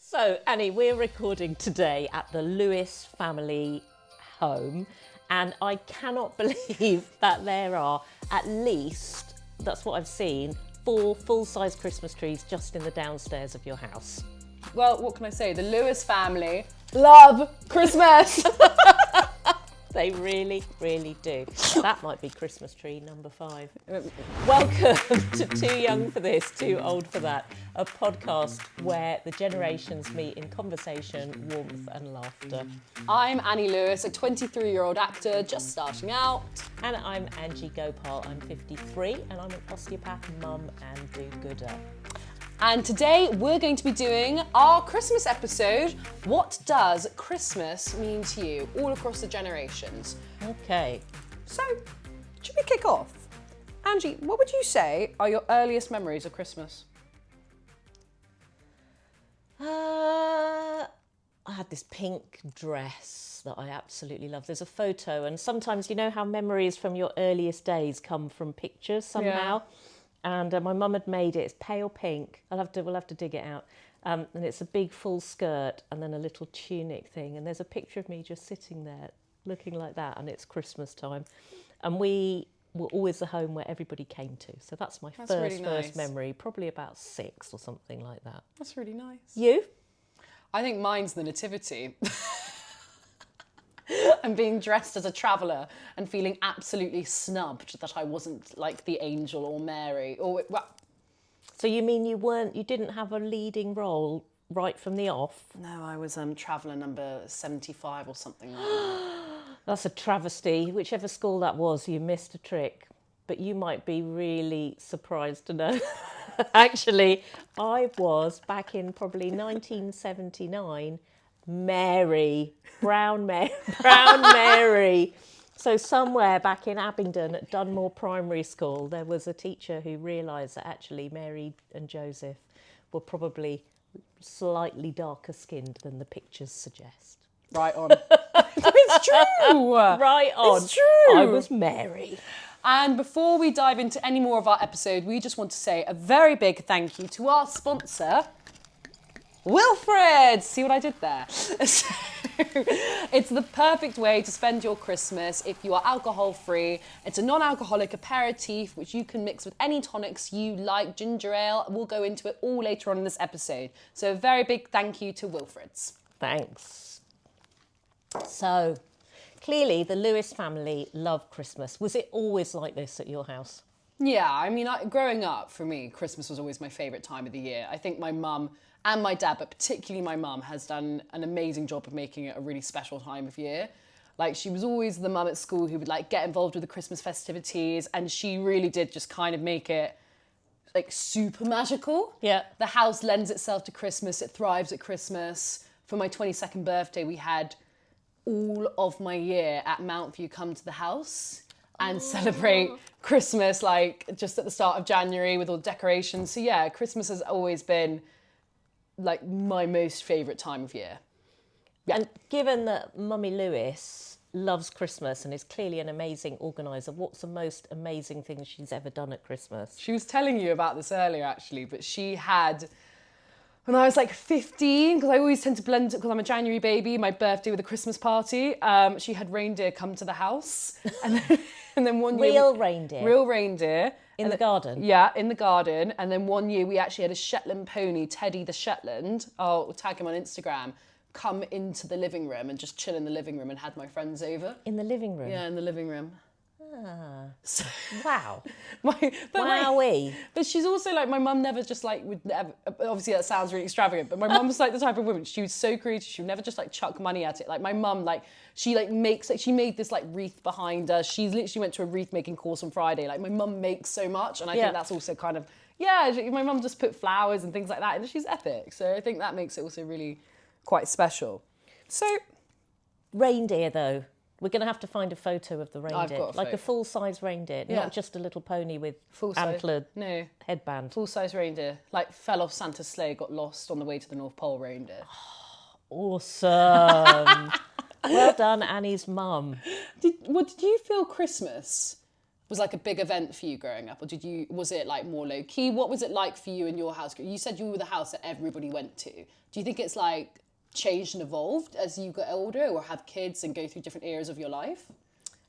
So, Annie, we're recording today at the Lewis family home, and I cannot believe that there are at least, that's what I've seen, 4 full-size Christmas trees just in the downstairs of your house. Well, what can I say? The Lewis family love Christmas. They really, really do. That might be Christmas tree number 5. Welcome to Too Young for This, Too Old for That, a podcast where the generations meet in conversation, warmth and laughter. I'm Annie Lewis, a 23-year-old actor just starting out. And I'm Angie Gopal, I'm 53 and I'm an osteopath, mum and do-gooder. And today we're going to be doing our Christmas episode. What does Christmas mean to you all across the generations? Okay. So, should we kick off? Angie, what would you say are your earliest memories of Christmas? I had this pink dress that I absolutely love. There's a photo, and sometimes you know how memories from your earliest days come from pictures somehow. Yeah. And my mum had made it. It's pale pink. We'll have to dig it out. And it's a big full skirt and then a little tunic thing. And there's a picture of me just sitting there looking like that. And it's Christmas time. And we were always the home where everybody came to. So that's my first memory, probably about 6 or something like that. That's really nice. You? I think mine's the nativity. And being dressed as a traveller and feeling absolutely snubbed that I wasn't like the angel or Mary or well. So you mean you didn't have a leading role right from the off? No, I was traveller number 75 or something like that. That's a travesty. Whichever school that was, you missed a trick. But you might be really surprised to know. Actually, I was back in probably 1979. Brown Mary. So somewhere back in Abingdon at Dunmore Primary School, there was a teacher who realised that actually Mary and Joseph were probably slightly darker skinned than the pictures suggest. Right on. It's true. Right on. It's true. I was Mary. And before we dive into any more of our episode, we just want to say a very big thank you to our sponsor, Wilfred! See what I did there? So, it's the perfect way to spend your Christmas if you are alcohol-free. It's a non-alcoholic aperitif which you can mix with any tonics you like. Ginger ale, we'll go into it all later on in this episode. So a very big thank you to Wilfred's. Thanks. So, clearly the Lewis family love Christmas. Was it always like this at your house? Yeah, I mean, growing up, for me, Christmas was always my favourite time of the year. I think my mum and my dad, but particularly my mum, has done an amazing job of making it a really special time of year. Like, she was always the mum at school who would, like, get involved with the Christmas festivities, and she really did just kind of make it, like, super magical. Yeah. The house lends itself to Christmas. It thrives at Christmas. For my 22nd birthday, we had all of my year at Mountview come to the house and celebrate Christmas, like, just at the start of January with all the decorations. So, yeah, Christmas has always been like my most favourite time of year. Yeah. And given that Mummy Lewis loves Christmas and is clearly an amazing organiser, what's the most amazing thing she's ever done at Christmas? She was telling you about this earlier, actually, but she had, when I was like 15, because I always tend to blend it because I'm a January baby, my birthday with a Christmas party, she had reindeer come to the house. And then one year... Real reindeer? Real reindeer. In the garden? Yeah, in the garden. And then one year we actually had a Shetland pony, Teddy the Shetland, I'll tag him on Instagram, come into the living room and just chill in the living room and had my friends over. In the living room? Yeah, in the living room. Ah. So, Wow. Wowee. But she's also like, my mum never just like, would never, obviously that sounds really extravagant, but my mum's like the type of woman, she was so creative, she would never just like chuck money at it. Like my mum, like, she like makes, like she made this like wreath behind her. She's literally went to a wreath making course on Friday. Like my mum makes so much, and I think that's also kind of, my mum just put flowers and things like that, and she's epic. So I think that makes it also really quite special. So. Reindeer though. We're going to have to find a photo of the reindeer. I've got a like photo. A full-size reindeer, not just a little pony with antlered headband. Full-size reindeer. Like fell off Santa's sleigh, got lost on the way to the North Pole reindeer. Awesome. Well done, Annie's mum. Did you feel Christmas was like a big event for you growing up, or was it like more low key? What was it like for you in your house? You said you were the house that everybody went to. Do you think it's like changed and evolved as you got older or have kids and go through different eras of your life?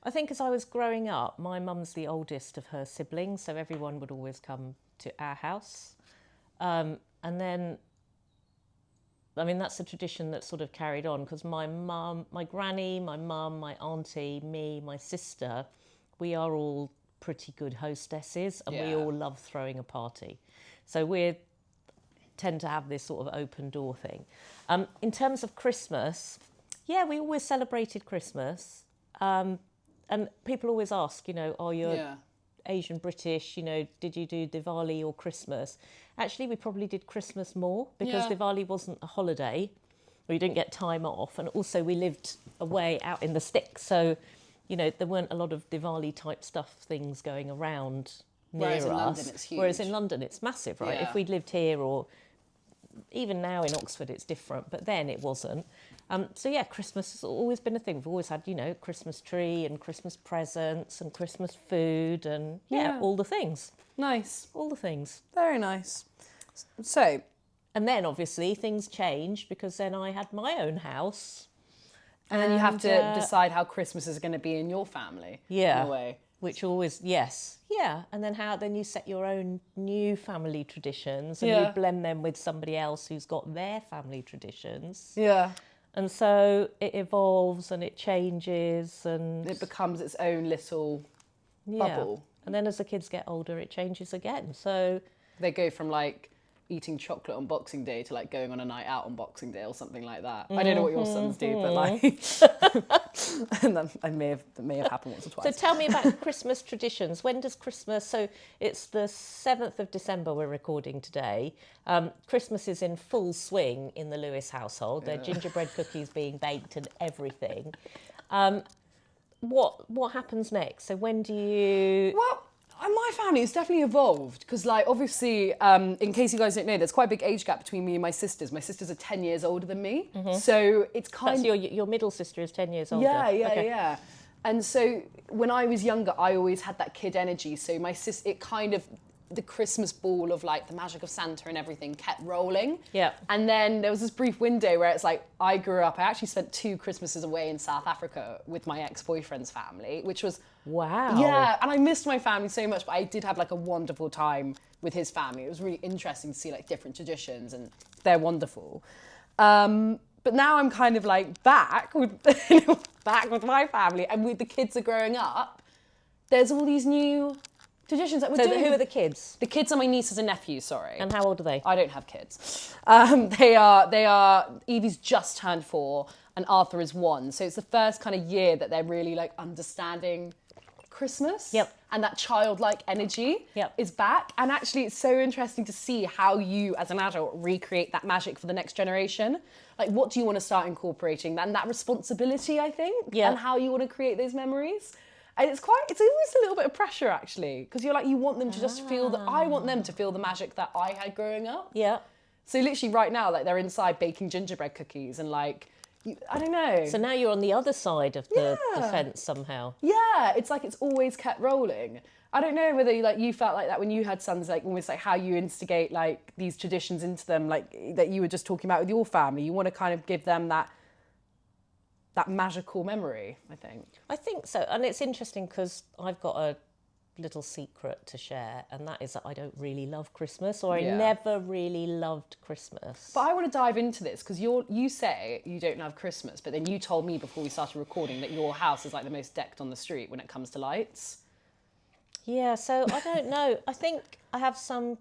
I think as I was growing up, my mum's the oldest of her siblings, so everyone would always come to our house. And then, I mean, that's a tradition that sort of carried on because my mum, my granny, my mum, my auntie, me, my sister, we are all pretty good hostesses and we all love throwing a party. So we tend to have this sort of open door thing. In terms of Christmas, yeah, we always celebrated Christmas. And people always ask, you know, oh, you're Asian British, you know, did you do Diwali or Christmas? Actually, we probably did Christmas more because Diwali wasn't a holiday. We didn't get time off. And also we lived away out in the sticks. So, you know, there weren't a lot of Diwali type things going around near Whereas us. in London, it's huge. Whereas in London, it's massive, right? Yeah. If we'd lived here or even now in Oxford, it's different. But then it wasn't. So, yeah, Christmas has always been a thing. We've always had, you know, Christmas tree and Christmas presents and Christmas food and, all the things. Nice. All the things. Very nice. So... And then, obviously, things changed because then I had my own house. And then you have to decide how Christmas is going to be in your family. Yeah. In a way. Which always, yes. Yeah. And then you set your own new family traditions and you blend them with somebody else who's got their family traditions. Yeah. And so it evolves and it changes and... It becomes its own little bubble. And then as the kids get older, it changes again. So... They go from like eating chocolate on Boxing Day to like going on a night out on Boxing Day or something like that. I don't know what your sons do, but like... and that may have happened once or twice. So tell me about Christmas traditions. When does Christmas... So it's the 7th of December we're recording today. Christmas is in full swing in the Lewis household. There are gingerbread cookies being baked and everything. What happens next? So when do you... Well, my family has definitely evolved because, like, obviously, in case you guys don't know, there's quite a big age gap between me and my sisters. My sisters are 10 years older than me, so it's kind of... your middle sister is 10 years older. Yeah. And so when I was younger, I always had that kid energy. So my sister, it kind of... the Christmas ball of like the magic of Santa and everything kept rolling. Yeah. And then there was this brief window where it's like, I grew up, I actually spent 2 Christmases away in South Africa with my ex-boyfriend's family, which was... Wow. Yeah, and I missed my family so much, but I did have like a wonderful time with his family. It was really interesting to see like different traditions and they're wonderful. But now I'm kind of like back with my family and with the kids are growing up. There's all these new traditions that we're doing. So who are the kids? The kids are my nieces and nephews, sorry. And how old are they? I don't have kids. They are, Evie's just turned 4 and Arthur is 1. So it's the first kind of year that they're really like understanding Christmas. Yep. And that childlike energy is back. And actually it's so interesting to see how you as an adult recreate that magic for the next generation. Like what do you want to start incorporating? And that responsibility, I think, and how you want to create those memories. And it's always a little bit of pressure actually, because you're like, you want them to just feel I want them to feel the magic that I had growing up. Yeah. So literally right now, like they're inside baking gingerbread cookies and like, I don't know. So now you're on the other side of the fence somehow. Yeah, it's like it's always kept rolling. I don't know whether you felt like that when you had sons, like almost like how you instigate like these traditions into them, like that you were just talking about with your family. You want to kind of give them that magical memory, I think. I think so. And it's interesting because I've got a little secret to share, and that is that I don't really love Christmas, or I never really loved Christmas. But I want to dive into this because you say you don't love Christmas, but then you told me before we started recording that your house is like the most decked on the street when it comes to lights. Yeah, so I don't know. I think I have some...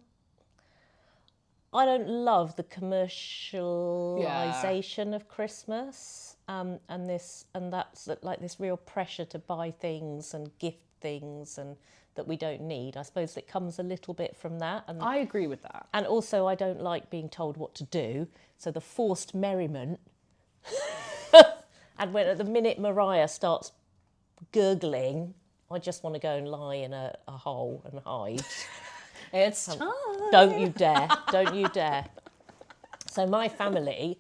I don't love the commercialisation of Christmas, and that's like this real pressure to buy things and gift things and that we don't need. I suppose it comes a little bit from that. And I agree with that. And also I don't like being told what to do. So the forced merriment. And when at the minute Mariah starts gurgling, I just want to go and lie in a hole and hide. It's time. Don't you dare. Don't you dare. So my family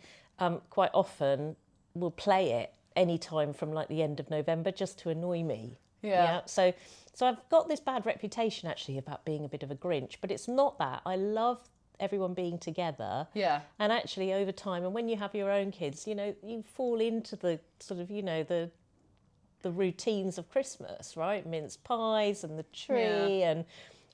quite often will play it any time from like the end of November just to annoy me. Yeah. So I've got this bad reputation actually about being a bit of a Grinch, but it's not that. I love everyone being together. Yeah. And actually over time, and when you have your own kids, you fall into the sort of, the routines of Christmas, right? Mince pies and the tree and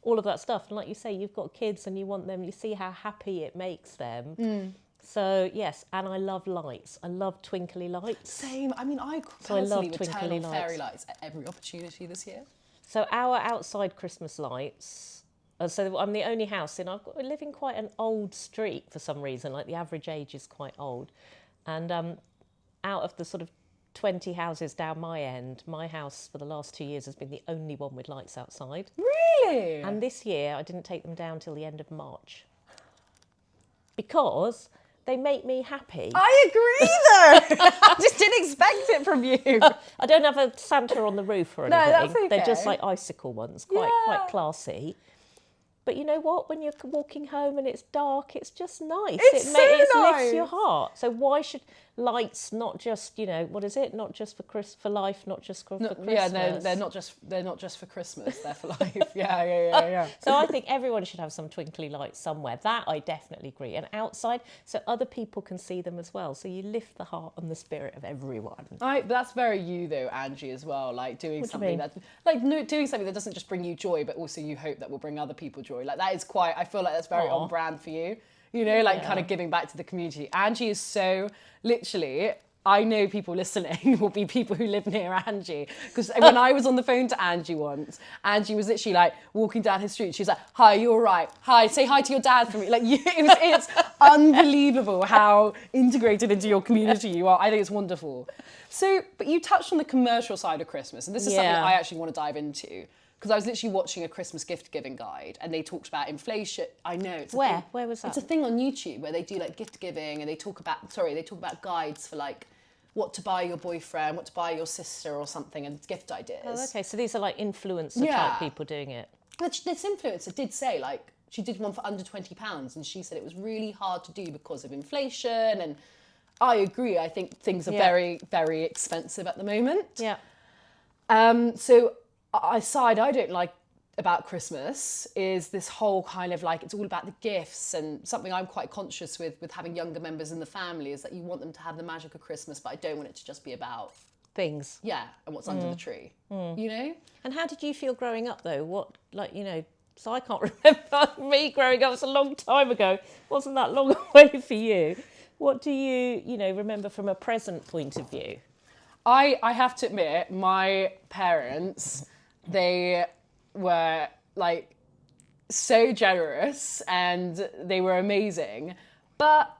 all of that stuff. And like you say, you've got kids and you want them, you see how happy it makes them. So yes, and I love lights. I love twinkly lights. Same. I mean, I personally would turn on fairy lights at every opportunity this year. So our outside Christmas lights, so I'm the only house I live in quite an old street for some reason, like the average age is quite old. And out of the sort of 20 houses down my end, my house for the last 2 years has been the only one with lights outside. Really? And this year I didn't take them down till the end of March. Because they make me happy. I agree though. I just didn't expect it from you. I don't have a Santa on the roof or anything. No, that's okay. They're just like icicle ones, quite classy. But you know what? When you're walking home and it's dark, it's just nice. It lifts your heart. So why should lights not just, what is it? Not just for life, not just for Christmas. Yeah, no, they're not just for Christmas. They're for life. Yeah. So I think everyone should have some twinkly lights somewhere. That I definitely agree. And outside, so other people can see them as well. So you lift the heart and the spirit of everyone. That's very you though, Angie, as well. Like doing something doing something that doesn't just bring you joy, but also you hope that will bring other people joy. Like that is I feel like that's very on brand for you. Kind of giving back to the community. Angie is so literally. I know people listening will be people who live near Angie. Because when I was on the phone to Angie once, Angie was literally like walking down his street. She was like, "Hi, you all right? Hi, say hi to your dad for me." Like, it's unbelievable how integrated into your community you are. I think it's wonderful. So, but you touched on the commercial side of Christmas, and this is something I actually want to dive into. Because I was literally watching a Christmas gift giving guide and they talked about inflation. I know. It's Where was that? It's a thing on YouTube where they do like gift giving and they talk about guides for like what to buy your boyfriend, what to buy your sister or something, and gift ideas. Oh, okay. So these are like influencer type people doing it. But this influencer did say like, she did one for under £20 and she said it was really hard to do because of inflation. And I agree. I think things are very, very expensive at the moment. Yeah. So a side I don't like about Christmas is this whole kind of like, it's all about the gifts, and something I'm quite conscious with having younger members in the family is that you want them to have the magic of Christmas, but I don't want it to just be about things. Yeah, and what's under the tree, And how did you feel growing up though? So I can't remember me growing up. It's a long time ago. Wasn't that long away for you? What do you remember from a present point of view? I have to admit, my parents, they were like so generous and they were amazing, but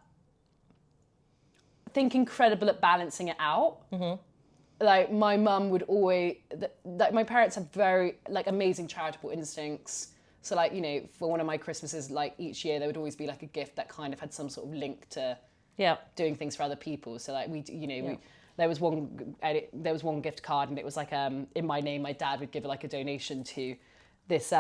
I think incredible at balancing it out. Mm-hmm. Like my mum would always, like my parents have very like amazing charitable instincts. So like, for one of my Christmases, like each year there would always be like a gift that kind of had some sort of link to doing things for other people. So like there was one gift card and it was like in my name, my dad would give like a donation to this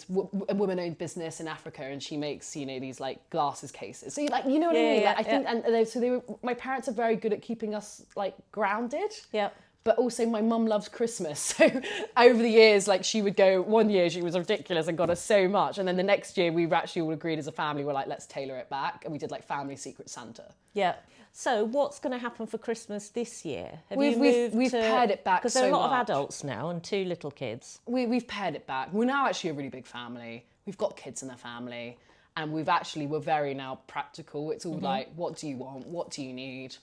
woman-owned business in Africa, and she makes these like glasses cases. So like, you know what I mean? Like, I think my parents are very good at keeping us like grounded. Yeah. But also my mum loves Christmas. So over the years, like she would go, one year she was ridiculous and got us so much. And then the next year we actually all agreed as a family, we're like, let's tailor it back. And we did like family Secret Santa. Yeah. So what's going to happen for Christmas this year? We've pared it back so much. Because there are a lot of adults now and 2 little kids. We've pared it back. We're now actually a really big family. We've got kids in the family. And we're very now practical. It's all like, what do you want? What do you need?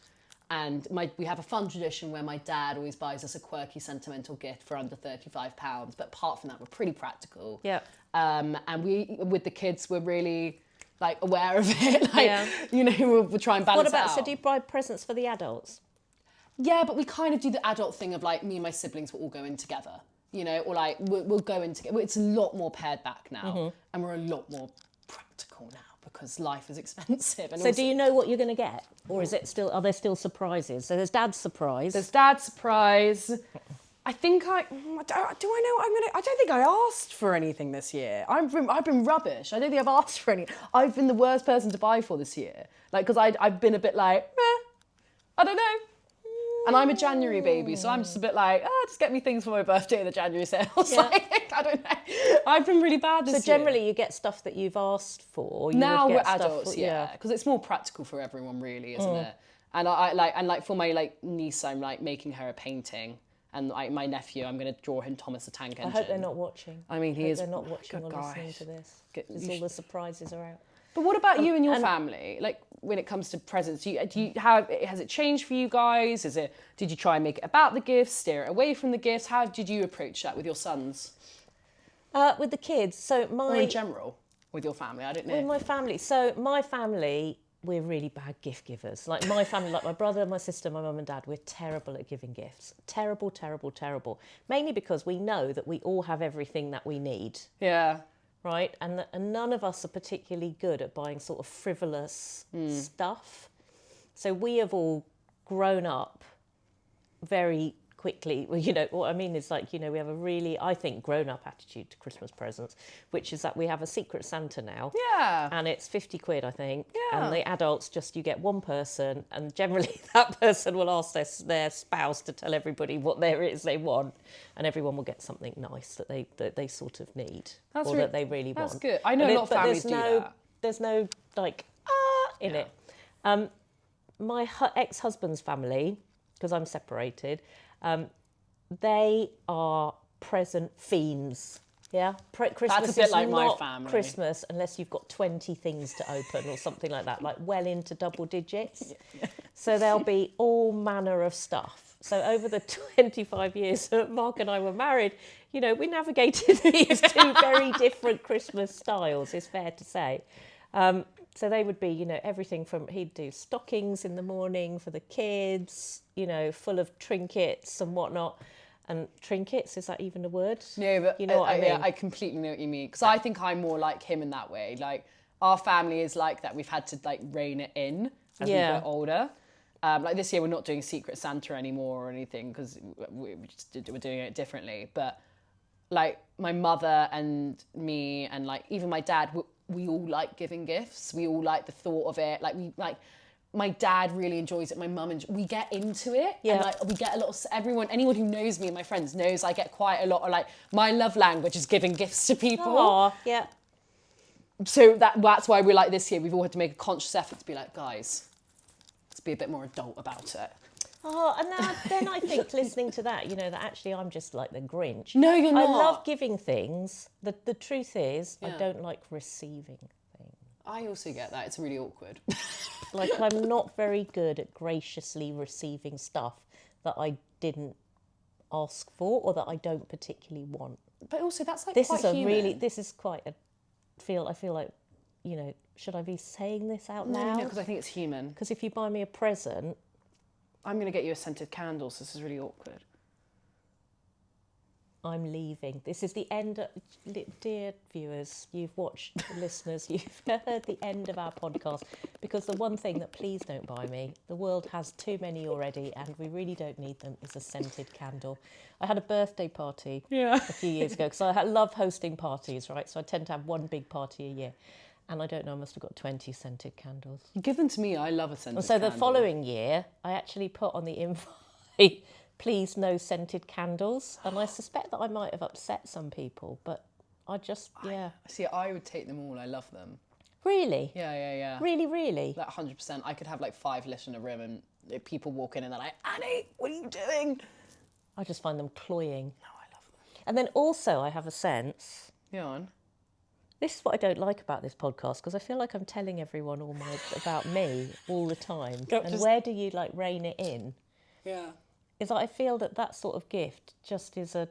And we have a fun tradition where my dad always buys us a quirky, sentimental gift for under £35. But apart from that, we're pretty practical. Yeah. And with the kids, we're really like aware of it. We'll try and balance it out. What about, so do you buy presents for the adults? Yeah, but we kind of do the adult thing of like me and my siblings will all go in together, or like we'll go in together. It's a lot more pared back now, and we're a lot more practical now because life is expensive. And so do you know what you're going to get, or are there still surprises? So there's Dad's surprise. There's Dad's surprise. I think do I know what I'm gonna? I don't think I asked for anything this year. I've been rubbish. I don't think I've asked for any. I've been the worst person to buy for this year. Like, because I've been a bit like, I don't know. And I'm a January baby, so I'm just a bit like, just get me things for my birthday in the January sales. Yeah. Like, I don't know. I've been really bad this year. So generally you get stuff that you've asked for. You Now would we're get stuff adults, for, yeah, because it's more practical for everyone, really, isn't it? And I for my like niece, I'm like making her a painting, and like my nephew, I'm going to draw him Thomas the Tank Engine. I hope they're not watching. I mean, he is. They're not watching or gosh. listening to this. Get- Because you all the surprises are out. But what about you and your family? Like when it comes to presents, has it changed for you guys? Did you try and make it about the gifts, steer it away from the gifts? How did you approach that with your sons? With the kids, so Or in general with your family? I don't know. with my family. So my family, we're really bad gift givers. Like my family, like my brother, my sister, my mum and dad, we're terrible at giving gifts. Terrible, terrible, terrible. Mainly because we know that we all have everything that we need. Yeah. Right, and none of us are particularly good at buying sort of frivolous stuff. So we have all grown up very quickly. Well, you know, what I mean is like, you know, we have a really, I think, grown-up attitude to Christmas presents, which is that we have a Secret Santa now. Yeah. And it's 50 quid, I think. Yeah. And the adults you get one person, and generally that person will ask their spouse to tell everybody what there is they want, and everyone will get something nice that they sort of need that they really want. That's good. I know a lot of families do that. There's no like in it. My ex-husband's family, because I'm separated, they are present fiends. Yeah, Christmas That's a bit is like my not family. Christmas unless you've got 20 things to open or something like that, like well into double digits. So there'll be all manner of stuff. So over the 25 years that Mark and I were married, you know, we navigated these two very different Christmas styles, it's fair to say. So they would be, you know, everything from, he'd do stockings in the morning for the kids, you know, full of trinkets and whatnot. And trinkets, is that even a word? No, but you know what I mean? Yeah, I completely know what you mean. Because I think I'm more like him in that way. Like, our family is like that. We've had to, like, rein it in as we get older. Like, this year we're not doing Secret Santa anymore or anything because we're doing it differently. But, like, my mother and me and, like, even my dad, we all like giving gifts. We all like the thought of it. Like, my dad really enjoys it. My mum, we get into it. Yeah. And like, we get a lot of, anyone who knows me and my friends knows I get quite a lot of like, my love language is giving gifts to people. Aww, yeah. So that's why we're like this year, we've all had to make a conscious effort to be like, guys, let's be a bit more adult about it. Oh, and then I think listening to that, you know, that actually I'm just like the Grinch. No, you're not. I love giving things. The truth is, I Yeah. don't like receiving things. I also get that. It's really awkward. Like, I'm not very good at graciously receiving stuff that I didn't ask for or that I don't particularly want. But also that's like This quite is a human. really, this is quite a, I feel like, you know, should I be saying this out No, loud? because I think it's human. Because if you buy me a present, I'm going to get you a scented candle, so this is really awkward. I'm leaving. This is the end. Dear viewers, you've watched, listeners, you've heard the end of our podcast, because the one thing that please don't buy me, the world has too many already and we really don't need them, is a scented candle. I had a birthday party a few years ago because I love hosting parties, right? So I tend to have one big party a year. And I don't know, I must have got 20 scented candles. Give them to me. I love a scented And so candle. the following year, I actually put on the invite, please no scented candles. And I suspect that I might have upset some people, but I just, yeah. See, I would take them all. I love them. Really? Yeah. Really, really? Like 100%. I could have like 5 lit in a room and people walk in and they're like, Annie, what are you doing? I just find them cloying. No, I love them. And then also I have a sense, Go on. this is what I don't like about this podcast, because I feel like I'm telling everyone about me all the time. And where do you like rein it in? Yeah. Is that I feel that sort of gift just is a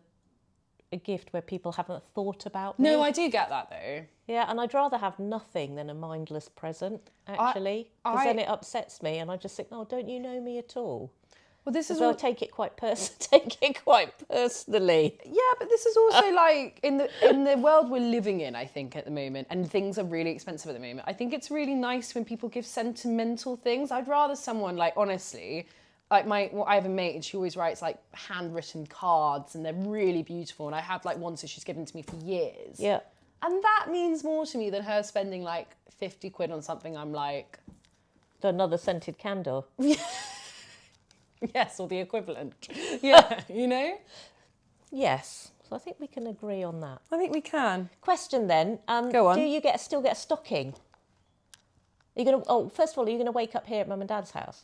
gift where people haven't thought about me. No, I do get that though. Yeah, and I'd rather have nothing than a mindless present, actually. Because then it upsets me and I just think, oh, don't you know me at all? Well, this is So I take it quite personally. Yeah, but this is also like in the world we're living in, I think, at the moment, and things are really expensive at the moment. I think it's really nice when people give sentimental things. I'd rather someone, like, honestly, like I have a mate and she always writes like handwritten cards and they're really beautiful. And I have like ones that she's given to me for years. Yeah. And that means more to me than her spending like 50 quid on something I'm like... Another scented candle. Yes, or the equivalent. Yeah, you know? Yes. So I think we can agree on that. I think we can. Question then. Go on. Do you still get a stocking? Are you gonna? First of all, are you gonna wake up here at Mum and Dad's house?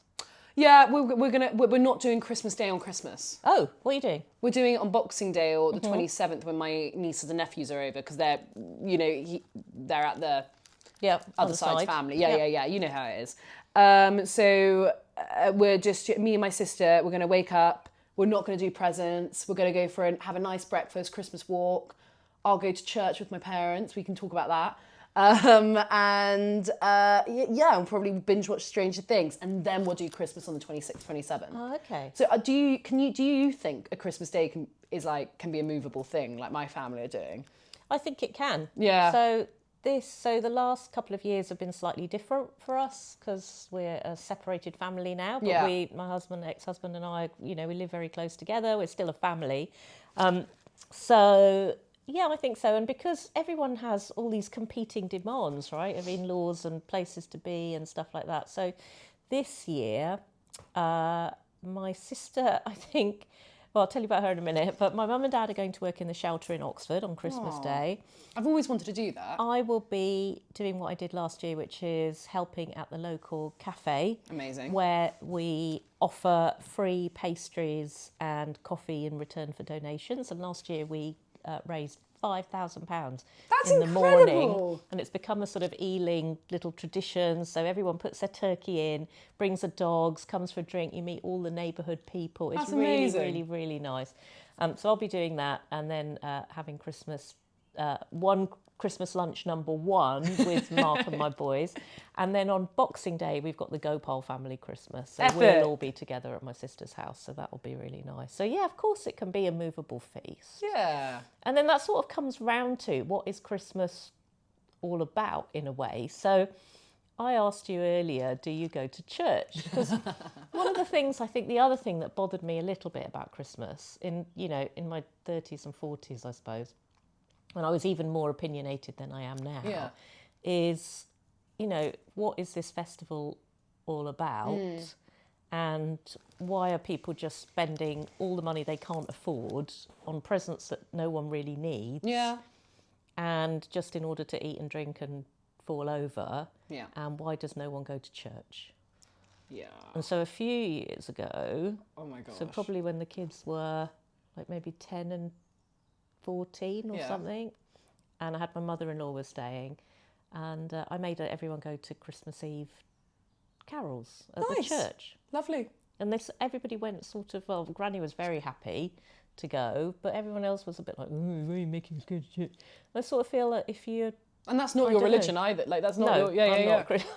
Yeah, we're not doing Christmas Day on Christmas. Oh, what are you doing? We're doing it on Boxing Day or the 27th when my nieces and nephews are over because they're, they're at the other side family. Yeah. You know how it is. So we're just, me and my sister, we're going to wake up. We're not going to do presents. We're going to go have a nice breakfast, Christmas walk. I'll go to church with my parents. We can talk about that. I'll probably binge watch Stranger Things, and then we'll do Christmas on the 26th, 27th. Oh, okay. So do you think a Christmas Day can be a movable thing like my family are doing? I think it can. Yeah. So the last couple of years have been slightly different for us because we're a separated family now. But my husband, ex-husband, and I, we live very close together. We're still a family. Yeah, I think so. And because everyone has all these competing demands, right, of in-laws and places to be and stuff like that. So this year, my sister, I think, well, I'll tell you about her in a minute, but my mum and dad are going to work in the shelter in Oxford on Christmas Day. I've always wanted to do that. I will be doing what I did last year, which is helping at the local cafe. Amazing. Where we offer free pastries and coffee in return for donations. And last year we raised £5,000 in the morning, and it's become a sort of Ealing little tradition. So everyone puts their turkey in, brings the dogs, comes for a drink. You meet all the neighbourhood people. It's really really nice. So I'll be doing that, and then having Christmas one Christmas lunch number one with Mark and my boys. And then on Boxing Day, we've got the Gopal family Christmas. So we'll all be together at my sister's house. So that will be really nice. So yeah, of course it can be a movable feast. Yeah. And then that sort of comes round to what is Christmas all about in a way. So I asked you earlier, do you go to church? Because one of the things, I think the other thing that bothered me a little bit about Christmas in my 30s and 40s, I suppose, when I was even more opinionated than I am now, is, what is this festival all about? And why are people just spending all the money they can't afford on presents that no one really needs? Yeah. And just in order to eat and drink and fall over? Yeah. And why does no one go to church? Yeah. And so a few years ago, oh my gosh, so probably when the kids were like maybe 10 and 14 or something, and I had my mother-in-law was staying, and I made everyone go to Christmas Eve carols at the church. Lovely. And everybody went sort of, well, Granny was very happy to go, but everyone else was a bit like, why are you making us go to church? I sort of feel that if you... And that's not your religion either. Like, that's not your...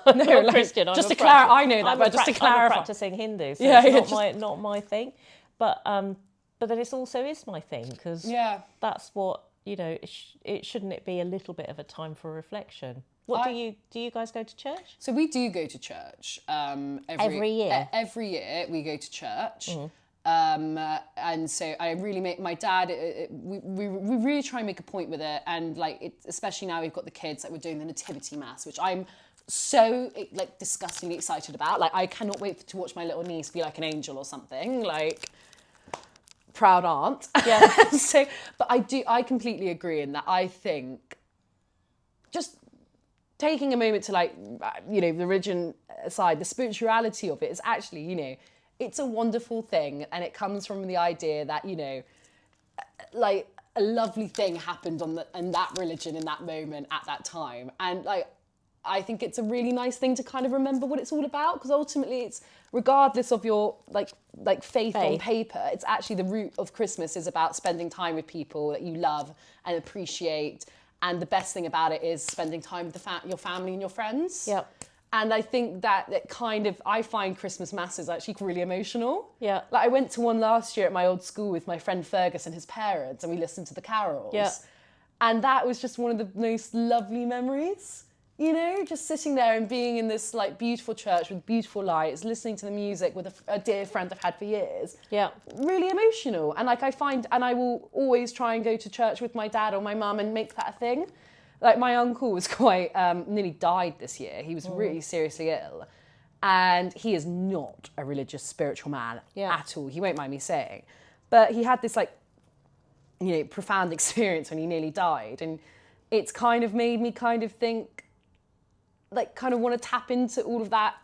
I'm not Christian. Just to clarify, I know that, but just to clarify. I'm a practicing Hindu, so it's not my thing. But then it also is my thing, because that's what, shouldn't it be a little bit of a time for reflection? Do you guys go to church? So we do go to church every year. Every year we go to church. And so I really make my dad, we really try and make a point with it. And especially now we've got the kids, we're doing the nativity mass, which I'm so disgustingly excited about. I cannot wait to watch my little niece be like an angel or something, proud aunt. Yeah. But I completely agree in that. I think just taking a moment to the religion aside, the spirituality of it is actually, it's a wonderful thing, and it comes from the idea that, a lovely thing happened in that religion in that moment at that time. And I think it's a really nice thing to kind of remember what it's all about, because ultimately it's, regardless of your faith on paper, it's actually the root of Christmas is about spending time with people that you love and appreciate. And the best thing about it is spending time with your family and your friends. Yep. And I think that I find Christmas masses actually really emotional. Yeah. I went to one last year at my old school with my friend Fergus and his parents, and we listened to the carols. Yeah. And that was just one of the most lovely memories. Just sitting there and being in this beautiful church with beautiful lights, listening to the music with a dear friend I've had for years. Yeah. Really emotional. And I will always try and go to church with my dad or my mum and make that a thing. My uncle was quite, nearly died this year. He was really seriously ill. And he is not a religious, spiritual man Yeah. at all. He won't mind me saying. But he had this, like, profound experience when he nearly died. And it's kind of made me kind of think, like, kind of want to tap into all of that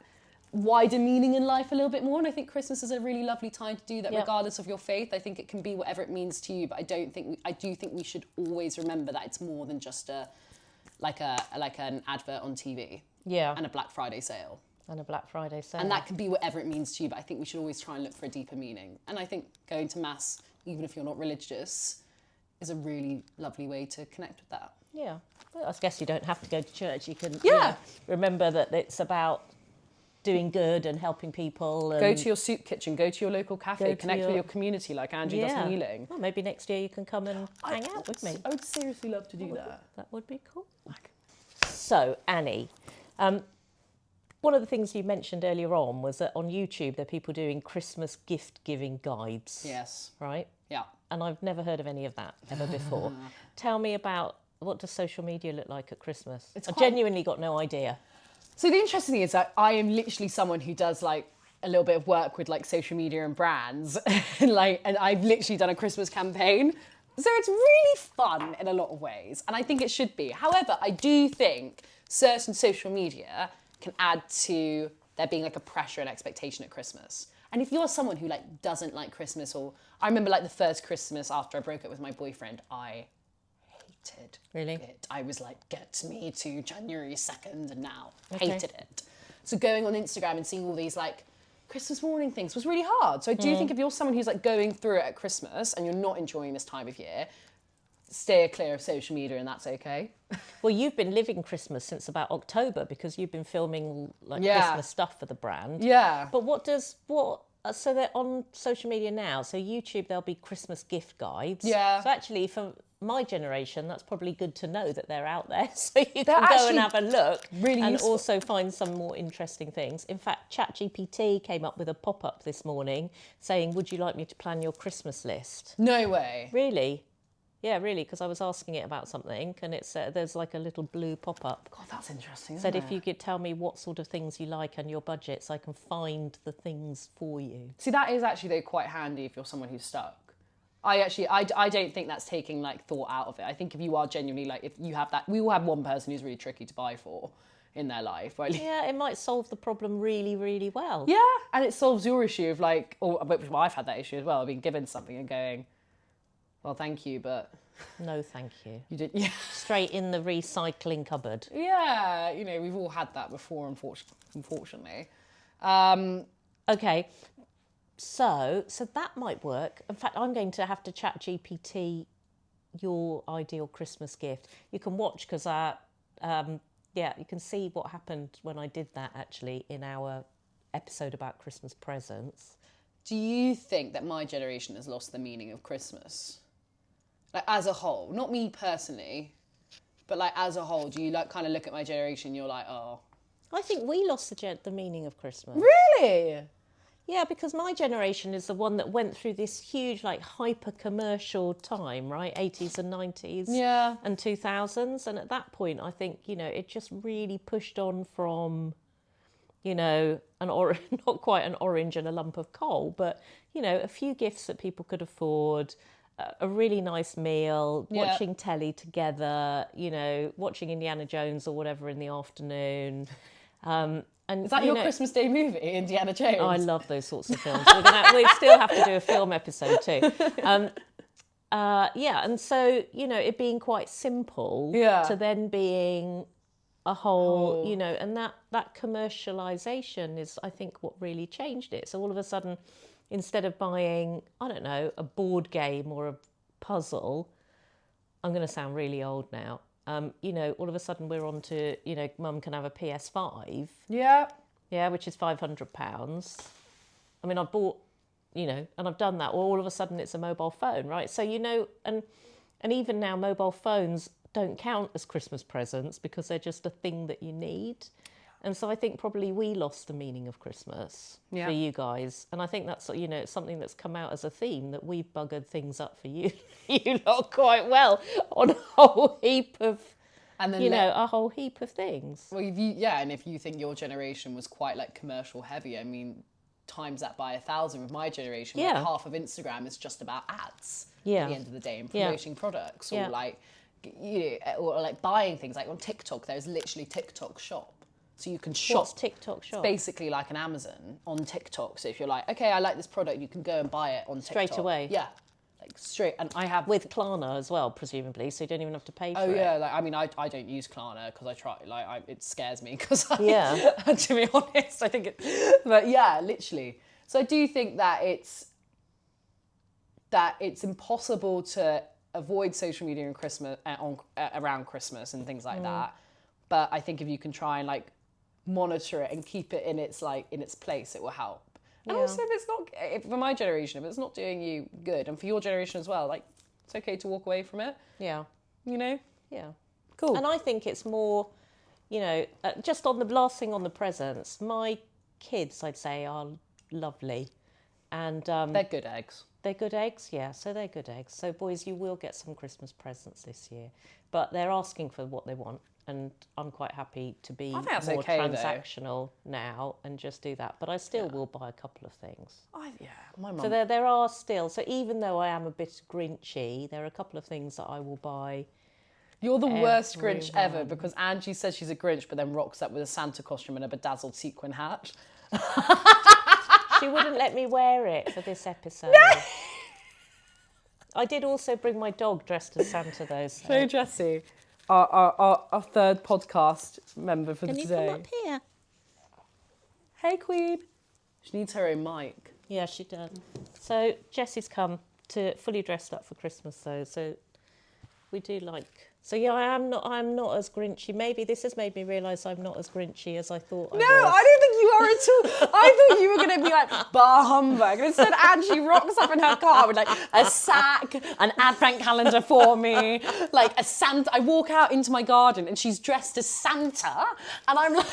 wider meaning in life a little bit more. And I think Christmas is a really lovely time to do that, regardless of your faith. I think it can be whatever it means to you, but I do think we should always remember that it's more than just an advert on TV. Yeah. And a Black Friday sale. And a Black Friday sale. And that can be whatever it means to you, but I think we should always try and look for a deeper meaning. And I think going to Mass, even if you're not religious, is a really lovely way to connect with that. Yeah. Well, I guess you don't have to go to church. You can remember that it's about doing good and helping people. And go to your soup kitchen, go to your local cafe, connect with your community like Angie does healing. Well, maybe next year you can come and hang out with me. I would seriously love to do that. That would be cool. So, Annie, one of the things you mentioned earlier on was that on YouTube there are people doing Christmas gift giving guides. Yes. Right? Yeah. And I've never heard of any of that ever before. Tell me about, what does social media look like at Christmas? I genuinely got no idea. So the interesting thing is that I am literally someone who does like a little bit of work with like social media and brands, and I've literally done a Christmas campaign. So it's really fun in a lot of ways, and I think it should be. However, I do think certain social media can add to there being like a pressure and expectation at Christmas. And if you're someone who like doesn't like Christmas, or I remember like the first Christmas after I broke up with my boyfriend, I hated it. I was like, get me to January 2nd, and now hated it. So going on Instagram and seeing all these like Christmas morning things was really hard. So I do think if you're someone who's like going through it at Christmas and you're not enjoying this time of year, steer clear of social media, and that's okay. Well, you've been living Christmas since about October because you've been filming like Christmas stuff for the brand. Yeah. But so they're on social media now. So YouTube, there'll be Christmas gift guides. Yeah. So actually, for my generation, that's probably good to know that they're out there. So you can go and have a look. Really and useful. Also find some more interesting things. In fact, ChatGPT came up with a pop-up this morning saying, would you like me to plan your Christmas list? No way. Really? Yeah, really, because I was asking it about something, and it's there's like a little blue pop-up. God, that's interesting, Said if you could tell me what sort of things you like and your budget, so I can find the things for you. See, that is actually though quite handy if you're someone who's stuck. I don't think that's taking like thought out of it. I think if you are genuinely like, if you have that, we all have one person who's really tricky to buy for in their life. Right? Yeah, it might solve the problem really, really well. Yeah, and it solves your issue of like, well, I've had that issue as well. I've been given something and going, well, thank you, but no, thank you. You did, yeah. Straight in the recycling cupboard. Yeah, we've all had that before, unfortunately. Okay, so that might work. In fact, I'm going to have to chat GPT your ideal Christmas gift. You can watch because you can see what happened when I did that actually in our episode about Christmas presents. Do you think that my generation has lost the meaning of Christmas? Like as a whole, not me personally, but like as a whole, do you like kind of look at my generation and you're like, oh? I think we lost the meaning of Christmas. Really? Yeah, because my generation is the one that went through this huge like hyper commercial time, right? 80s and 90s and 2000s. And at that point, I think, it just really pushed on from, not quite an orange and a lump of coal, but, a few gifts that people could afford, a really nice meal, watching telly together, watching Indiana Jones or whatever in the afternoon. And is that your Christmas Day movie, Indiana Jones? Oh, I love those sorts of films. We still have to do a film episode too. And so, it being quite simple to then being a whole, and that commercialisation is, I think, what really changed it. So all of a sudden, instead of buying, I don't know, a board game or a puzzle, I'm going to sound really old now. All of a sudden we're on to, Mum can have a PS5. Yeah. Yeah, which is £500. I mean, I've bought, and I've done that. Or all of a sudden it's a mobile phone, right? So, and even now mobile phones don't count as Christmas presents because they're just a thing that you need. And so I think probably we lost the meaning of Christmas for you guys. And I think that's, it's something that's come out as a theme, that we've buggered things up for you, you lot quite well on a whole heap of And then a whole heap of things. Well, and if you think your generation was quite like commercial heavy, I mean, times that by 1,000 with my generation. Like half of Instagram is just about ads at the end of the day and promoting products or like, or like buying things. Like on TikTok, there's literally TikTok shop. So you can shop. What's TikTok shop? It's basically like an Amazon on TikTok. So if you're like, okay, I like this product, you can go and buy it on TikTok. Straight away? Yeah. Like straight. And I have... With Klarna as well, presumably, so you don't even have to pay for it. Oh, yeah. Like, I mean, I don't use Klarna because I try... Like, it scares me because to be honest, I think it... But yeah, literally. So I do think that it's impossible to avoid social media in Christmas, around Christmas and things like that. But I think if you can try and like monitor it and keep it in its place, it will help. And also, for my generation, if it's not doing you good, and for your generation as well, like it's okay to walk away from it. Yeah. Yeah. Cool. And I think it's more, just on the last thing on the presents. My kids, I'd say, are lovely, and they're good eggs. They're good eggs, yeah. So they're good eggs. So boys, you will get some Christmas presents this year, but they're asking for what they want. And I'm quite happy to be more transactional now and just do that. But I still will buy a couple of things. My mum. So there are still. So even though I am a bit grinchy, there are a couple of things that I will buy. You're the worst Grinch ever because Angie says she's a Grinch, but then rocks up with a Santa costume and a bedazzled sequin hat. She wouldn't let me wear it for this episode. No! I did also bring my dog dressed as Santa, though. So Jessie. Our third podcast member for today. Can you come up here? Hey, Queen. She needs her own mic. Yeah, she does. So Jessie's come to fully dressed up for Christmas, though. So we do like. So yeah, I'm not as grinchy. Maybe this has made me realise I'm not as grinchy as I thought I was. No, I don't think you are at all. I thought you were going to be like, bah humbug. And instead, Angie rocks up in her car with like a sack, an advent calendar for me, like a Santa. I walk out into my garden and she's dressed as Santa. And I'm like...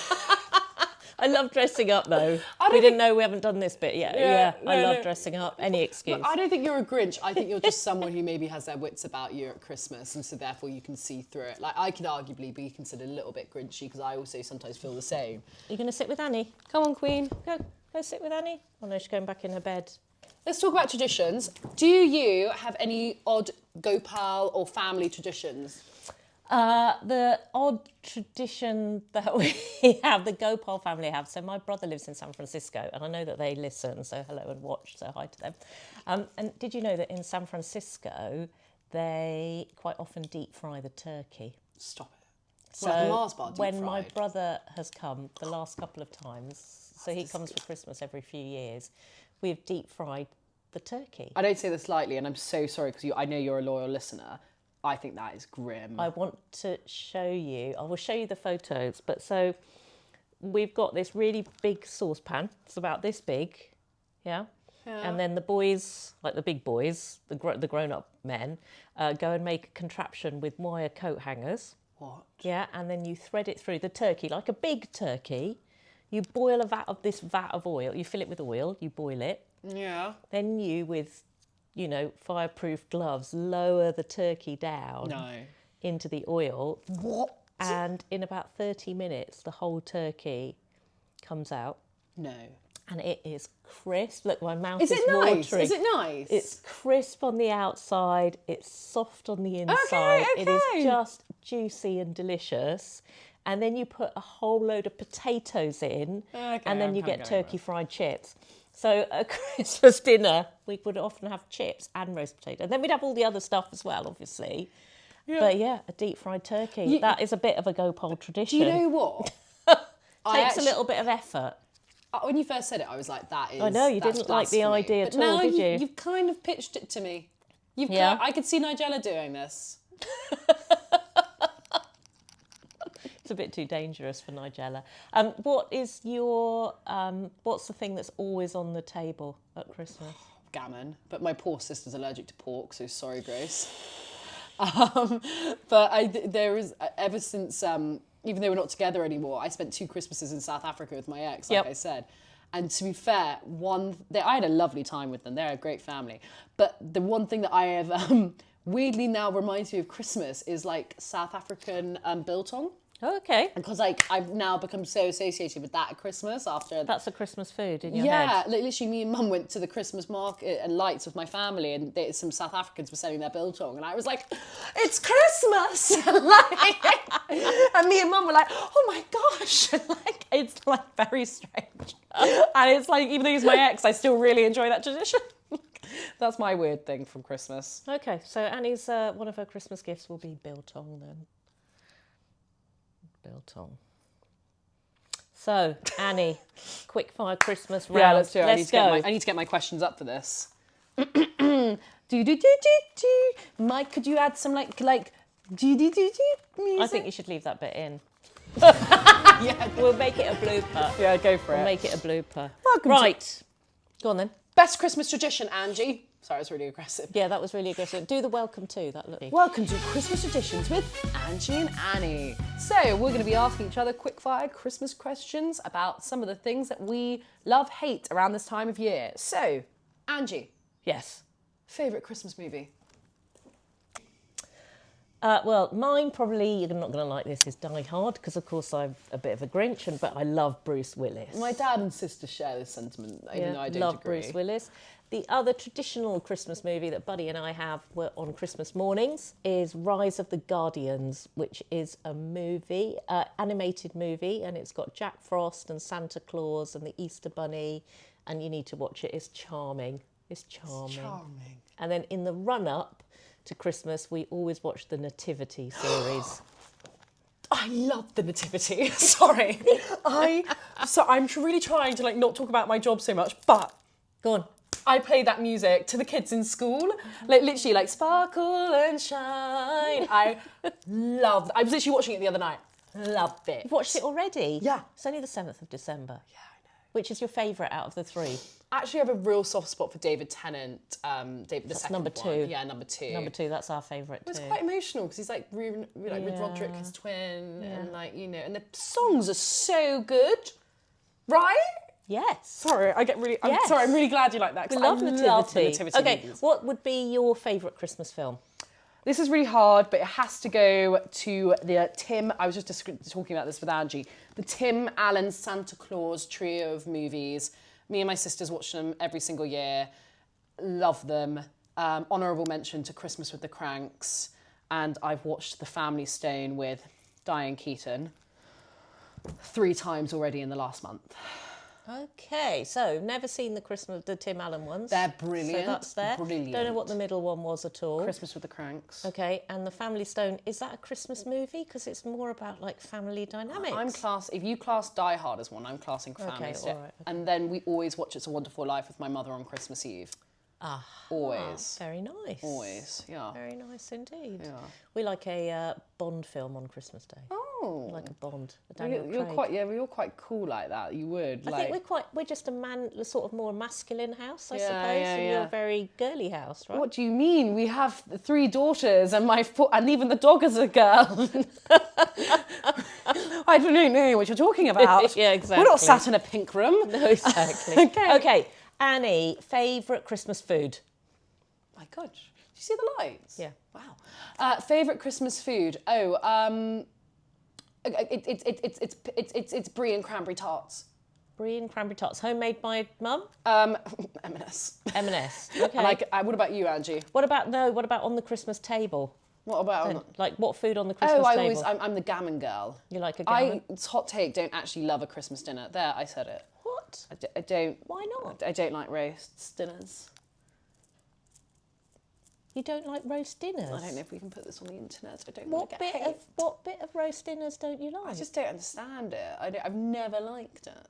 I love dressing up, though. We haven't done this bit yet. Yeah, I love dressing up. Any excuse. Look, I don't think you're a Grinch. I think you're just someone who maybe has their wits about you at Christmas, and so therefore you can see through it. Like, I could arguably be considered a little bit Grinchy because I also sometimes feel the same. You're going to sit with Annie? Come on, Queen. Go sit with Annie. Oh, no, she's going back in her bed. Let's talk about traditions. Do you have any odd Gopal or family traditions? The odd tradition that we have, the Gopal family have. So my brother lives in San Francisco, and I know that they listen. So hello and watch. So hi to them. And did you know that in San Francisco they quite often deep fry the turkey? Stop it. So like a Mars bar deep when fried. My brother has come the last couple of times, so he comes for Christmas every few years, we've deep fried the turkey. I don't say this lightly, and I'm so sorry because I know you're a loyal listener. I think that is grim. I want to show you. I will show you the photos. But so we've got this really big saucepan. It's about this big, yeah. And then the boys, like the big boys, the grown-up men, go and make a contraption with wire coat hangers. What? Yeah, and then you thread it through the turkey like a big turkey. You boil a vat of oil. You fill it with oil. You boil it. Yeah. Then you with fireproof gloves, lower the turkey down into the oil. What? And in about 30 minutes, the whole turkey comes out. No. And it is crisp. Look, my mouth is watering. Is it nice? It's crisp on the outside. It's soft on the inside. Okay. It is just juicy and delicious. And then you put a whole load of potatoes in, and then you get turkey fried chips. So at Christmas dinner, we would often have chips and roast potato. And then we'd have all the other stuff as well, obviously. Yeah. But yeah, a deep fried turkey. That is a bit of a Gopal tradition. Do you know what? Takes a little bit of effort. When you first said it, I was like, that is... I know, you didn't like the idea at all, did you? You've kind of pitched it to me. I could see Nigella doing this. It's a bit too dangerous for Nigella. What is your... what's the thing that's always on the table at Christmas? Gammon. But my poor sister's allergic to pork, so sorry, Grace. But there is... Ever since... even though we're not together anymore, I spent 2 Christmases in South Africa with my ex, like I said. And to be fair, I had a lovely time with them. They're a great family. But the one thing that I have weirdly now reminds me of Christmas is like South African biltong. Oh, okay. Because like I've now become so associated with that at Christmas after. That's a Christmas food in your Yeah, head. like, literally me and Mum went to the Christmas market and lights with my family, and some South Africans were selling their biltong, and I was like, it's Christmas! And me and Mum were like, oh my gosh! Like, it's like very strange. And it's like, even though he's my ex, I still really enjoy that tradition. That's my weird thing from Christmas. Okay, so Annie's, one of her Christmas gifts will be biltong then. Biltong. So, Annie, quick fire Christmas round. Yeah, let's do it. Let's go. I need to get my questions up for this. Mike, could you add some like music? I think you should leave that bit in. Yeah, We'll make it a blooper. yeah, go for We'll it. make it a blooper. Welcome Right. Go on then. Best Christmas tradition, Angie. Sorry, it's really aggressive. Yeah, that was really aggressive. Do the welcome too. That looked. Welcome to Christmas Traditions with Angie and Annie. So we're going to be asking each other quick-fire Christmas questions about some of the things that we love, hate around this time of year. So, Angie, Yes. favourite Christmas movie? Well, mine probably, you're not going to like this, is Die Hard, because of course I'm a bit of a Grinch, but I love Bruce Willis. My dad and sister share this sentiment, even though I don't love agree. Bruce Willis. The other traditional Christmas movie that Buddy and I have on Christmas mornings is Rise of the Guardians, which is a movie, animated movie, and it's got Jack Frost and Santa Claus and the Easter Bunny, and you need to watch it. It's charming. It's charming. Charming. And then in the run-up to Christmas, we always watch the Nativity series. I love the Nativity. Sorry. I'm really trying to like not talk about my job so much, but Go on. I play that music to the kids in school, like literally like sparkle and shine. I was literally watching it the other night. Loved it. You've watched it already? Yeah. It's only the 7th of December. Yeah, I know. Which is your favourite out of the three? Actually, I have a real soft spot for David Tennant. David the second number one. two. Yeah, number two. Number 2, that's our favourite It was too. quite emotional because he's like, with Yeah. Roderick, his twin, and like and the songs are so good, right? Yes. Sorry, I get really. I'm Yes. sorry, I'm really glad you like that. 'Cause We love I Nativity. love the Nativity Okay, movies. what would be your favourite Christmas film? This is really hard, but it has to go to the Tim. I was just talking about this with Angie. The Tim Allen Santa Claus trio of movies. Me and my sisters watch them every single year. Love them. Honourable mention to Christmas with the Cranks, and I've watched The Family Stone with Diane Keaton 3 times already in the last month. Okay, so never seen the Tim Allen ones. They're brilliant. So that's there. Brilliant. Don't know what the middle one was at all. Christmas with the Cranks. Okay, and The Family Stone, is that a Christmas movie? Because it's more about like family dynamics. If you class Die Hard as one, I'm classing Family Okay, Stone. all right, okay. And then we always watch It's a Wonderful Life with my mother on Christmas Eve. Always. Very nice. Always, yeah. Very nice indeed. Yeah. We like a Bond film on Christmas Day. Oh. Like a Bond, a Daniel You're Craig. you're quite cool like that. You would. I think we're just a sort of more masculine house, I Yeah, suppose, yeah, and yeah. you're a very girly house, right? What do you mean? We have 3 daughters and and even the dog is a girl. I don't know what you're talking about. Yeah, exactly. We're not sat in a pink room. No, exactly. Okay. Okay, Annie, favourite Christmas food? My God, do you see the lights? Yeah. Wow. Favorite Christmas food? Oh, it's brie and cranberry tarts. Brie and cranberry tarts, homemade by mum? M&S. M&S. Okay. What about you, Angie? What about on the Christmas table? What about? Like what food on the Christmas Oh, table? I'm the gammon girl. You like a gammon? It's hot take. Don't actually love a Christmas dinner. There, I said it. What? I don't. Why not? I don't like roasts dinners. You don't like roast dinners? I don't know if we can put this on the internet. I don't want to What get bit hate. of what bit of roast dinners don't you like? I just don't understand it. I've never liked it.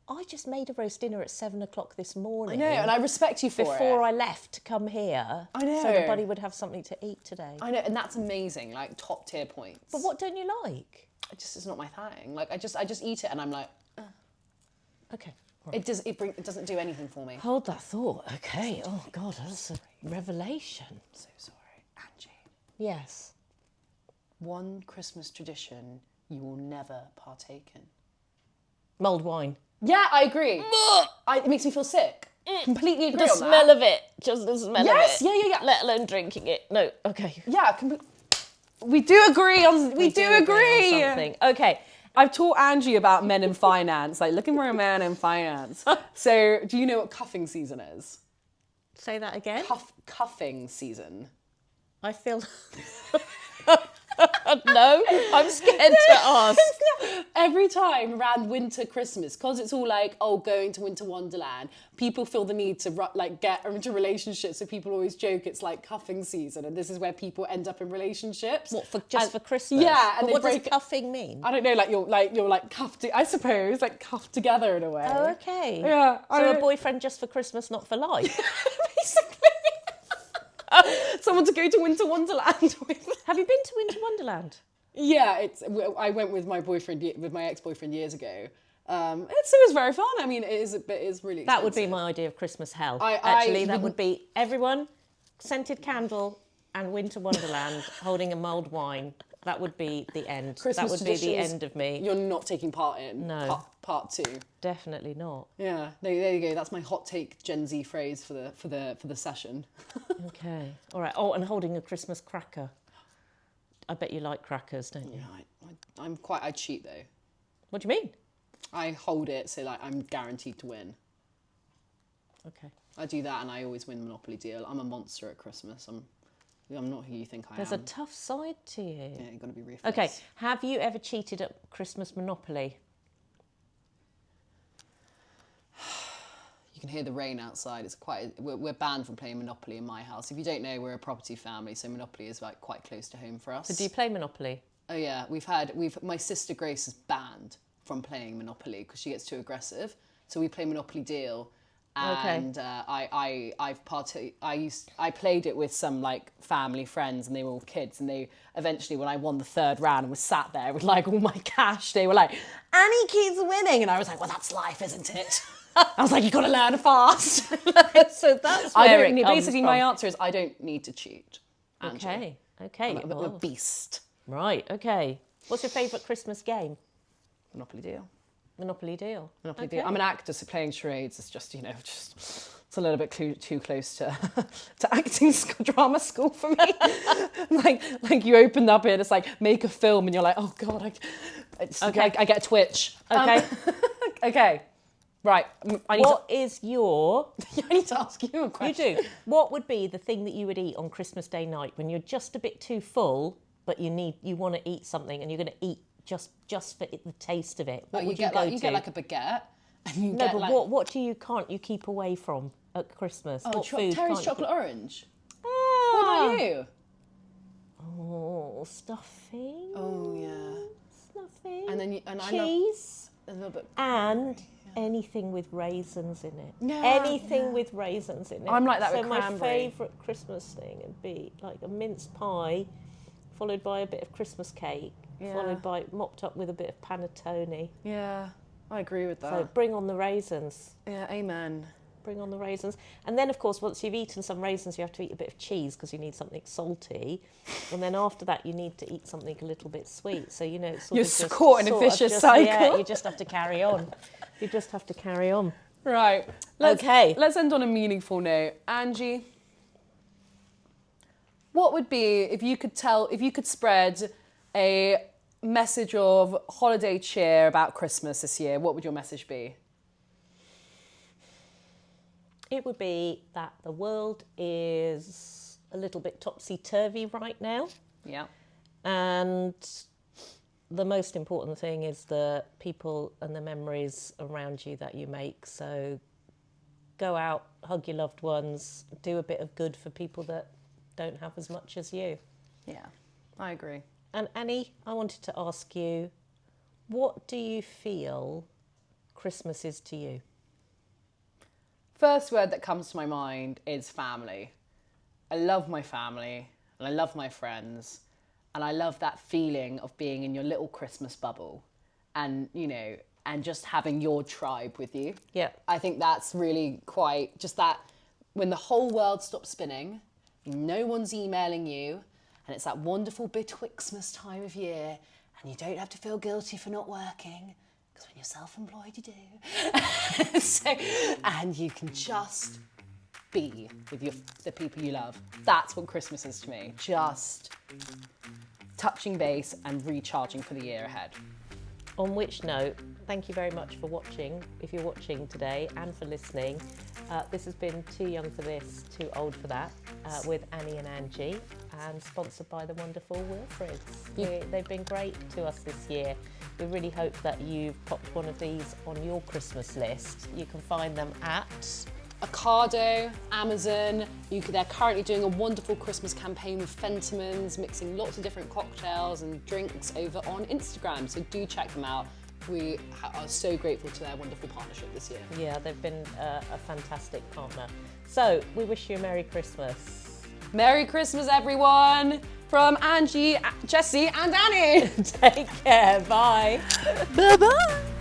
I just made a roast dinner at 7 o'clock this I morning. know, and I respect you for before it. I left to come here. I know. So that Buddy would have something to eat today. I know, and that's amazing. Like top tier points. But what don't you like? It's not my thing. Like I just eat it, and I'm like, Okay. it doesn't do anything for me. Hold that thought. Okay. Oh God, that's a revelation. So sorry, Angie. Yes. One Christmas tradition you will never partake in. Mulled wine. Yeah, I agree. It makes me feel sick. Completely agree The on smell that. of it, just the smell Yes, of it. yeah. Let alone drinking it. No, okay. Yeah, we do agree on. We do agree. On something. Okay. I've taught Angie about men in finance, like looking for a man in finance. So, do you know what cuffing season is? Say that again. Cuffing season. I feel. No, I'm scared to ask. Every time around winter, Christmas, because it's all like, oh, going to Winter Wonderland, people feel the need to like get into relationships. So people always joke it's like cuffing season, and this is where people end up in relationships. What, for Christmas? Yeah, and but they what break. Does cuffing mean? I don't know, you're like cuffed. I suppose like cuffed together in a way. Oh, okay. Yeah. So a boyfriend just for Christmas, not for life. Basically. Someone to go to Winter Wonderland with. Have you been to Winter Wonderland? Yeah, I went with my ex-boyfriend years ago. It was very fun. I mean, it is really expensive. That would be my idea of Christmas hell. That would be everyone, scented candle and Winter Wonderland holding a mulled wine. That would be the end. Christmas that would be the end of me. You're not taking part in. No. Part 2. Definitely not. Yeah, there you go. That's my hot take Gen Z phrase for the session. Okay. All right. Oh, and holding a Christmas cracker. I bet you like crackers, don't you? Yeah, I cheat though. What do you mean? I hold it so like I'm guaranteed to win. Okay. I do that and I always win Monopoly deal. I'm a monster at Christmas. I'm not who you think I There's am. a tough side to you. Yeah, you've got to be ruthless. Okay. Have you ever cheated at Christmas Monopoly? You can hear the rain outside. We're banned from playing Monopoly in my house. If you don't know, we're a property family, so Monopoly is like quite close to home for us. So do you play Monopoly? Oh yeah, my sister Grace is banned from playing Monopoly because she gets too aggressive. So we play Monopoly Deal, and I played it with some like family friends, and they were all kids, and they eventually, when I won the third round and was sat there with like all my cash, they were like, Annie keeps winning, and I was like, well, that's life, isn't it? I was like, you got to learn fast. So that's where it comes basically from. my answer is I don't need to cheat. Angie. Okay. I'm a beast. Right. Okay. What's your favourite Christmas game? Monopoly Deal. Monopoly Deal. Monopoly Deal. I'm an actor, so playing charades is just it's a little bit too close to acting drama school for me. like you opened up it, it's like make a film, and you're like, oh god, I get a twitch. Okay. Okay. Right. What is your... I need to ask you a question. You do. What would be the thing that you would eat on Christmas Day night when you're just a bit too full, but you want to eat something, and you're going to eat just for the taste of it? What would you go to? You get like a baguette. And you no, get but like... what can't you keep away from at Christmas? Oh, what food Terry's can't chocolate orange. Ah. What about you? Oh, stuffing. Oh yeah. Stuffing. And then cheese. A little bit. And anything with raisins in it. Yeah, anything with raisins in it. I'm like that with my cranberry. favourite Christmas thing would be like a mince pie, followed by a bit of Christmas cake, followed by mopped up with a bit of panettone. Yeah, I agree with that. So bring on the raisins. Yeah, amen. Bring on the raisins. And then, of course, once you've eaten some raisins, you have to eat a bit of cheese because you need something salty. And then after that, you need to eat something a little bit sweet. So, it's You're caught in a vicious cycle. Yeah, you just have to carry on. You just have to carry on. Right. Let's end on a meaningful note. Angie, what would be, if you could spread a message of holiday cheer about Christmas this year, what would your message be? It would be that the world is a little bit topsy-turvy right now. Yeah. And the most important thing is the people and the memories around you that you make. So go out, hug your loved ones, do a bit of good for people that don't have as much as you. Yeah, I agree. And Annie, I wanted to ask you, what do you feel Christmas is to you? First word that comes to my mind is family. I love my family and I love my friends and I love that feeling of being in your little Christmas bubble and, and just having your tribe with you. Yeah. I think that's really quite just that when the whole world stops spinning, no one's emailing you, and it's that wonderful Betwixtmas time of year and you don't have to feel guilty for not working Because when you're self-employed, you do. And you can just be with the people you love. That's what Christmas is to me. Just touching base and recharging for the year ahead. On which note, thank you very much for watching, if you're watching today, and for listening. This has been Too Young for This, Too Old for That, with Annie and Angie, and sponsored by the wonderful Wilfrids. They've been great to us this year. We really hope that you've popped one of these on your Christmas list. You can find them at Ocado, Amazon. They're currently doing a wonderful Christmas campaign with Fentimans, mixing lots of different cocktails and drinks over on Instagram. So do check them out. We are so grateful to their wonderful partnership this year. Yeah, they've been a fantastic partner. So we wish you a Merry Christmas. Merry Christmas, everyone, from Angie, Jessie and Annie. Take care. Bye. Bye-bye.